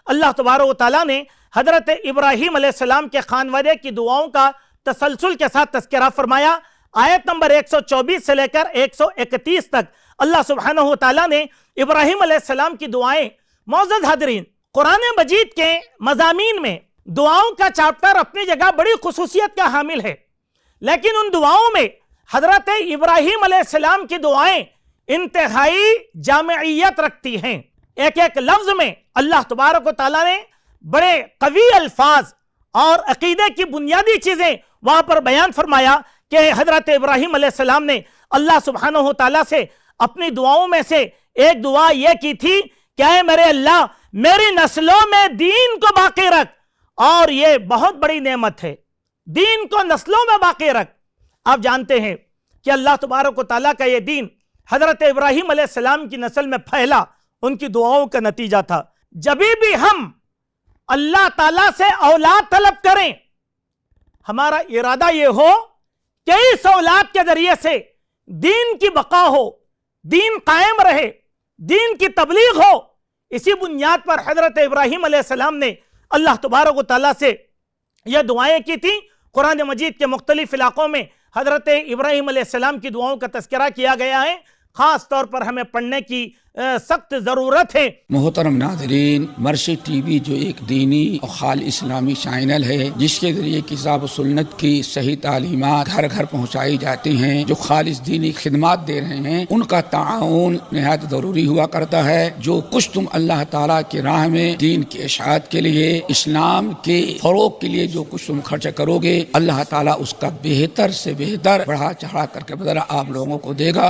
اللہ تبارک و تعالیٰ نے حضرت ابراہیم علیہ السلام کے خانوادے کی دعاؤں کا تسلسل کے ساتھ تذکرہ فرمایا۔ آیت نمبر 124 سے لے کر 131 تک اللہ سبحانہ و تعالیٰ نے ابراہیم علیہ السلام کی دعائیں، معزز حاضرین، قرآن مجید کے مضامین میں دعاؤں کا چاپٹر اپنی جگہ بڑی خصوصیت کا حامل ہے، لیکن ان دعاؤں میں حضرت ابراہیم علیہ السلام کی دعائیں انتہائی جامعیت رکھتی ہیں۔ ایک ایک لفظ میں اللہ تبارک و تعالیٰ نے بڑے قوی الفاظ اور عقیدے کی بنیادی چیزیں وہاں پر بیان فرمایا کہ حضرت ابراہیم علیہ السلام نے اللہ سبحانہ و تعالیٰ سے اپنی دعاؤں میں سے ایک دعا یہ کی تھی کہ اے میرے اللہ، میری نسلوں میں دین کو باقی رکھ، اور یہ بہت بڑی نعمت ہے، دین کو نسلوں میں باقی رکھ۔ آپ جانتے ہیں کہ اللہ تبارک و تعالیٰ کا یہ دین حضرت ابراہیم علیہ السلام کی نسل میں پھیلا ان کی دعاؤں کا نتیجہ تھا۔ جب بھی ہم اللہ تعالیٰ سے اولاد طلب کریں، ہمارا ارادہ یہ ہو کہ اس اولاد کے ذریعے سے دین کی بقا ہو، دین قائم رہے، دین کی تبلیغ ہو۔ اسی بنیاد پر حضرت ابراہیم علیہ السلام نے اللہ تبارک و تعالیٰ سے یہ دعائیں کی تھیں۔ قرآن مجید کے مختلف علاقوں میں حضرت ابراہیم علیہ السلام کی دعاؤں کا تذکرہ کیا گیا ہے، خاص طور پر ہمیں پڑھنے کی سخت ضرورت ہے۔ محترم ناظرین، مرشد ٹی وی جو ایک دینی اور خالص اسلامی چینل ہے جس کے ذریعے کتاب و سنت کی صحیح تعلیمات گھر گھر پہنچائی جاتی ہیں، جو خالص دینی خدمات دے رہے ہیں، ان کا تعاون نہایت ضروری ہوا کرتا ہے۔ جو کچھ تم اللہ تعالیٰ کی راہ میں دین کی اشاعت کے لیے، اسلام کے فروغ کے لیے جو کچھ تم خرچ کرو گے، اللہ تعالیٰ اس کا بہتر سے بہتر بڑھا چڑھا کر کے بدلہ آپ لوگوں کو دے گا۔